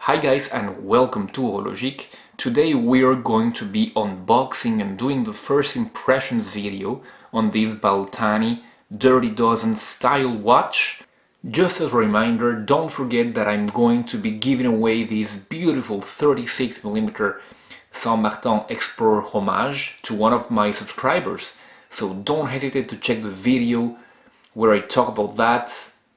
Hi guys and welcome to Horologique. Today we are going to be unboxing and doing the first impressions video on this Baltany Dirty Dozen style watch. Just as a reminder, don't forget that I'm going to be giving away this beautiful 36mm San Martin Explorer Homage to one of my subscribers. So don't hesitate to check the video where I talk about that.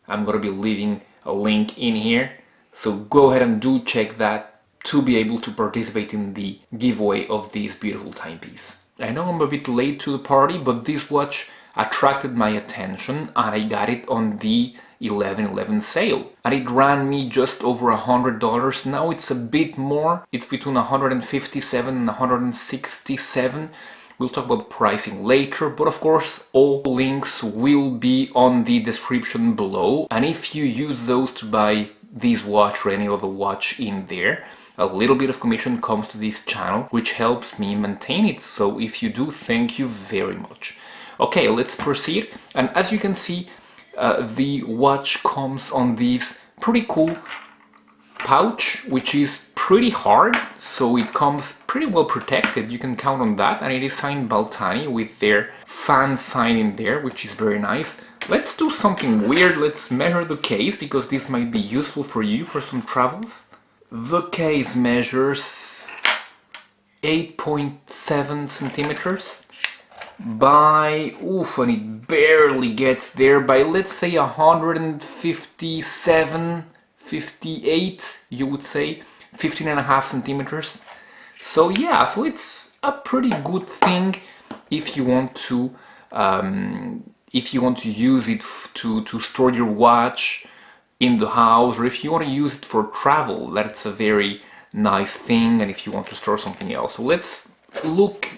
I'm going to be leaving a link in here. So go ahead and do check that to be able to participate in the giveaway of this beautiful timepiece. I know I'm a bit late to the party, but this watch attracted my attention and I got it on the 11/11 sale. And it ran me just over $100. Now it's a bit more. It's between $157 and $167. We'll talk about pricing later, but of course all links will be on the description below. And if you use those to buy this watch or any other watch in there, a little bit of commission comes to this channel, which helps me maintain it. So if you do, thank you very much. Okay, let's proceed. And as you can see, the watch comes on this pretty cool pouch, which is pretty hard, so it comes pretty well protected. You can count on that, and it is signed Baltany with their fan sign in there, which is very nice. Let's do something weird. Let's measure the case, because this might be useful for you for some travels. The case measures 8.7 centimeters by, and it barely gets there, by let's say 157, 58, you would say, 15.5 centimeters. So yeah, so it's a pretty good thing if you want to use it to store your watch in the house, or if you want to use it for travel. That's a very nice thing. And if you want to store something else, so let's look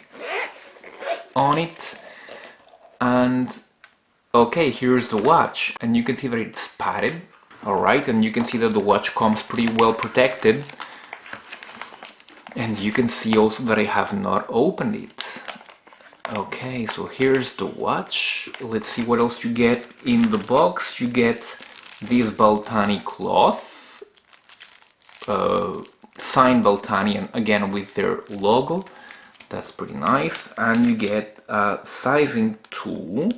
on it. And okay, here's the watch, and you can see that it's padded. Alright, and you can see that the watch comes pretty well protected. And you can see also that I have not opened it. Okay, so here's the watch. Let's see what else you get in the box. You get this Baltany cloth, signed Baltany, and again with their logo. That's pretty nice. And you get a sizing tool.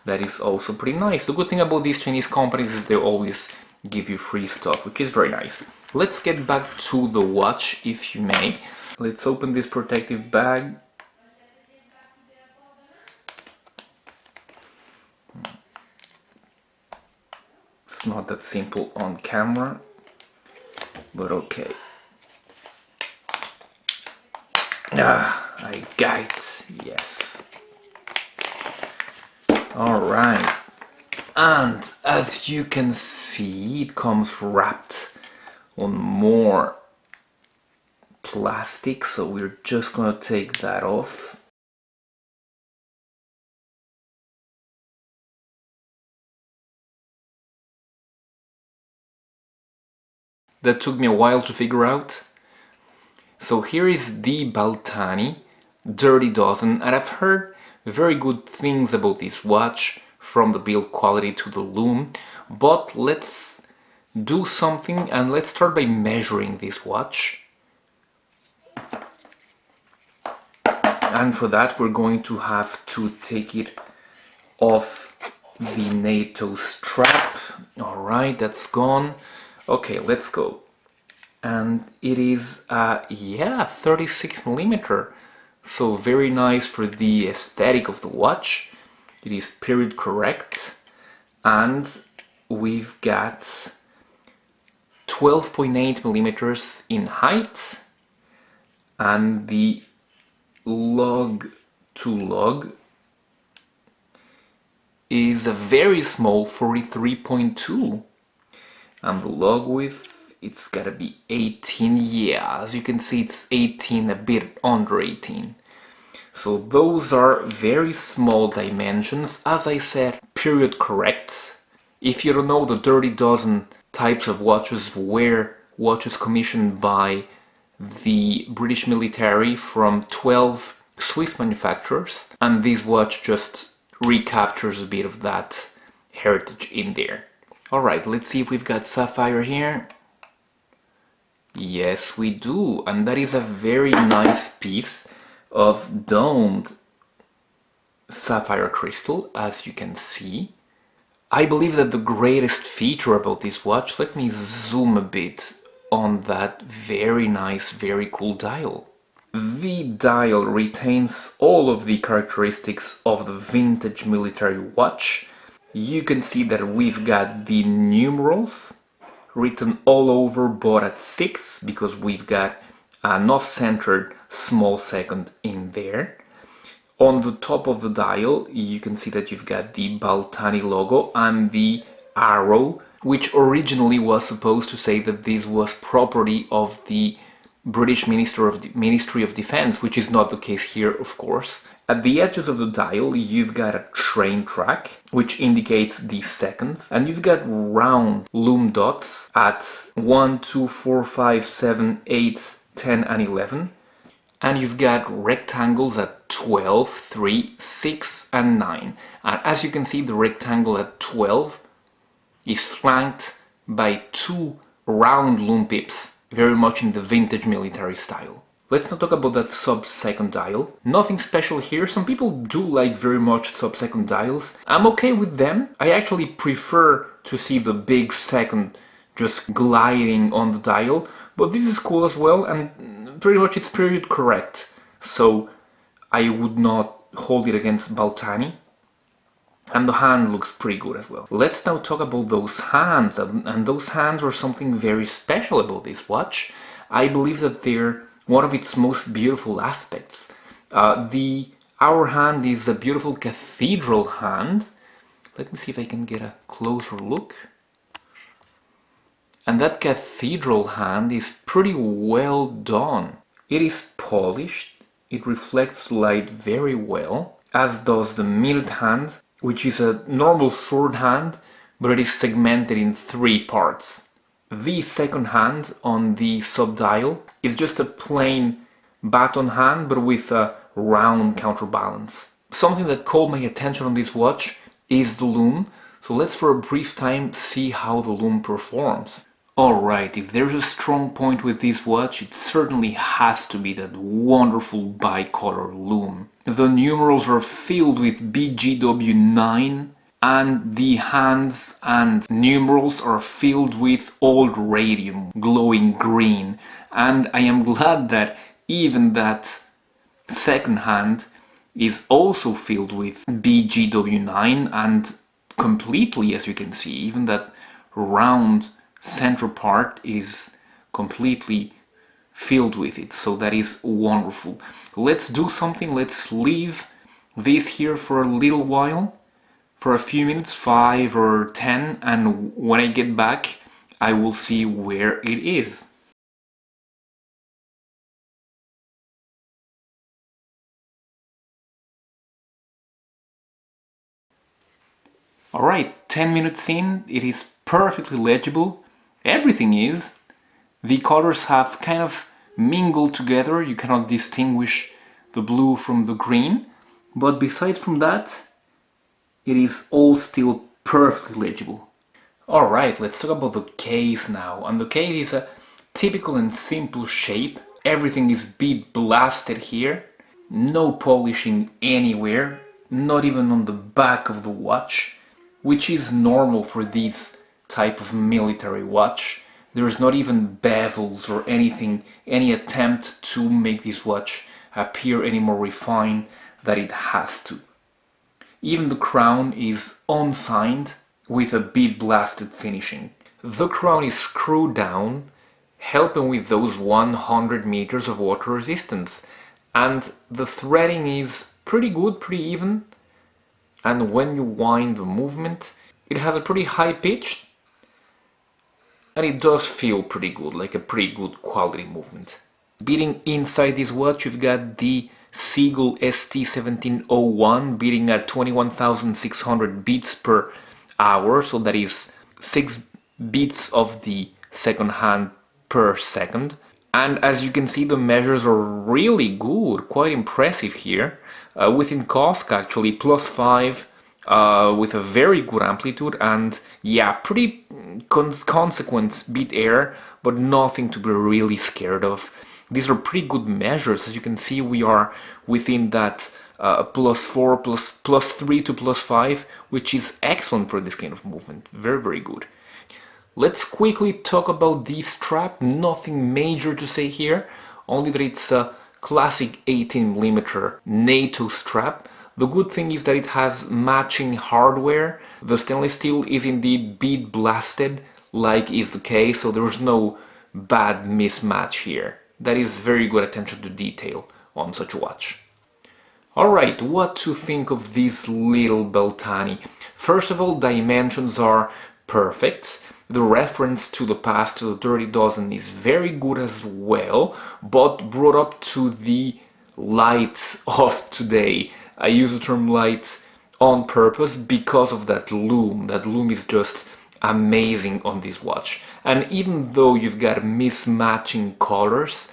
That is also pretty nice. The good thing about these Chinese companies is they always give you free stuff, which is very nice. Let's get back to the watch, if you may. Let's open this protective bag. It's not that simple on camera, but okay. I got it, yes. Alright, and as you can see, it comes wrapped on more plastic, so we're just gonna take that off. That took me a while to figure out. So here is the Baltany Dirty Dozen, and I've heard very good things about this watch, from the build quality to the lume, but let's do something and let's start by measuring this watch. And for that we're going to have to take it off the NATO strap. Alright, that's gone. Okay, let's go. And it is, yeah, 36mm. So very nice for the aesthetic of the watch. It is period correct. And we've got 12.8mm in height. And the lug to lug is a very small 43.2. And the lug width, it's gotta be 18, yeah, as you can see it's 18, a bit under 18. So those are very small dimensions, as I said, period correct. If you don't know, the Dirty Dozen types of watches were watches commissioned by the British military from 12 Swiss manufacturers, and this watch just recaptures a bit of that heritage in there. Alright, let's see if we've got sapphire here. Yes, we do, and that is a very nice piece of domed sapphire crystal, as you can see. I believe that the greatest feature about this watch, let me zoom a bit on that very nice, very cool dial. The dial retains all of the characteristics of the vintage military watch. You can see that we've got the numerals written all over, but at 6, because we've got an off-centered small second in there. On the top of the dial, you can see that you've got the Baltany logo and the arrow, which originally was supposed to say that this was property of the British Ministry of Defense, which is not the case here, of course. At the edges of the dial, you've got a train track, which indicates the seconds, and you've got round lume dots at 1, 2, 4, 5, 7, 8, 10, and 11. And you've got rectangles at 12, 3, 6, and 9. And as you can see, the rectangle at 12 is flanked by 2 round lume pips, very much in the vintage military style. Let's not talk about that sub-second dial. Nothing special here. Some people do like very much sub-second dials. I'm okay with them. I actually prefer to see the big second just gliding on the dial, but this is cool as well, and pretty much it's period correct, so I would not hold it against Baltany. And the hand looks pretty good as well. Let's now talk about those hands, and those hands are something very special about this watch. I believe that they're one of its most beautiful aspects. The hour hand is a beautiful cathedral hand. Let me see if I can get a closer look. And that cathedral hand is pretty well done. It is polished, it reflects light very well, as does the minute hand, which is a normal sword hand, but it is segmented in 3 parts. The second hand on the sub-dial is just a plain baton hand, but with a round counterbalance. Something that caught my attention on this watch is the lume, so let's for a brief time see how the lume performs. Alright, if there's a strong point with this watch, it certainly has to be that wonderful bicolor lume. The numerals are filled with BGW9, and the hands and numerals are filled with old radium, glowing green. And I am glad that even that second hand is also filled with BGW9, and completely, as you can see, even that round center part is completely filled with it, so that is wonderful. Let's do something. Let's leave this here for a little while, for a few minutes, 5 or 10, and when I get back I will see where it is. Alright, 10 minutes in, it is perfectly legible. Everything is. The colors have kind of mingled together. You cannot distinguish the blue from the green, but besides from that, it is all still perfectly legible. Alright, let's talk about the case now. And the case is a typical and simple shape. Everything is bead blasted here. No polishing anywhere, not even on the back of the watch, which is normal for this type of military watch. There's not even bevels or anything, any attempt to make this watch appear any more refined than it has to. Even the crown is unsigned with a bead blasted finishing. The crown is screwed down, helping with those 100 meters of water resistance, and the threading is pretty good, pretty even, and when you wind the movement, it has a pretty high pitch, and it does feel pretty good, like a pretty good quality movement. Beating inside this watch, you've got the Seagull ST1701 beating at 21,600 beats per hour, so that is 6 beats of the second hand per second. And as you can see, the measures are really good, quite impressive here. Within COSC actually, +5 with a very good amplitude and yeah, pretty consequent beat error, but nothing to be really scared of. These are pretty good measures. As you can see, we are within that +4, +3 to +5, which is excellent for this kind of movement. Very, very good. Let's quickly talk about this strap. Nothing major to say here, only that it's a classic 18mm NATO strap. The good thing is that it has matching hardware. The stainless steel is indeed bead blasted, like is the case, so there's no bad mismatch here. That is very good attention to detail on such a watch. Alright, what to think of this little Baltany? First of all, dimensions are perfect. The reference to the past, to the Dirty Dozen, is very good as well, but brought up to the lights of today. I use the term lights on purpose because of that lume. That lume is just amazing on this watch. And even though you've got mismatching colors,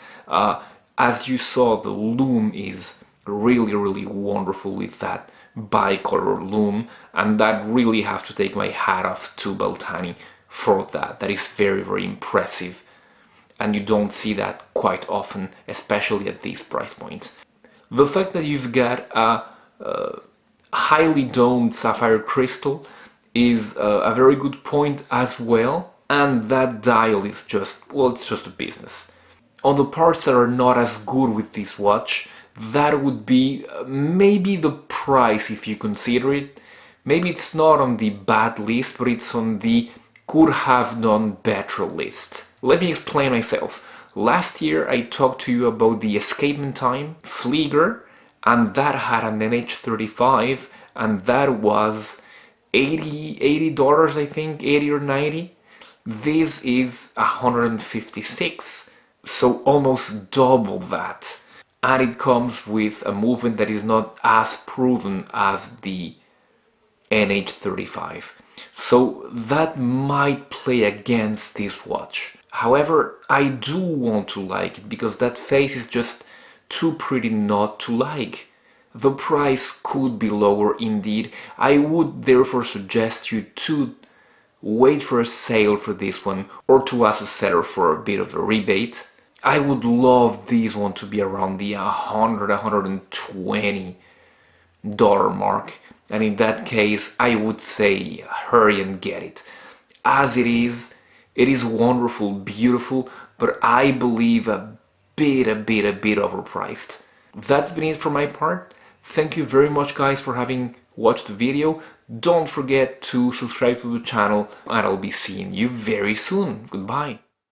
as you saw, the lume is really, really wonderful with that bicolor lume, and that really have to take my hat off to Baltany for that. That is very, very impressive, and you don't see that quite often, especially at these price points. The fact that you've got a highly domed sapphire crystal is a very good point as well, and that dial is just, well, it's just a business. On the parts that are not as good with this watch, that would be maybe the price if you consider it. Maybe it's not on the bad list, but it's on the could have done better list. Let me explain myself. Last year I talked to you about the Escapement Time Flieger, and that had an NH35, and that was $80 I think, 80 or 90. This is 156, so almost double that. And it comes with a movement that is not as proven as the NH35. So that might play against this watch. However, I do want to like it because that face is just too pretty not to like. The price could be lower indeed. I would therefore suggest you to wait for a sale for this one, or to ask a seller for a bit of a rebate. I would love this one to be around the $120 mark, and in that case I would say hurry and get it. As it is wonderful, beautiful, but I believe a bit overpriced. That's been it for my part. Thank you very much guys for having watched the video. Don't forget to subscribe to the channel, and I'll be seeing you very soon. Goodbye.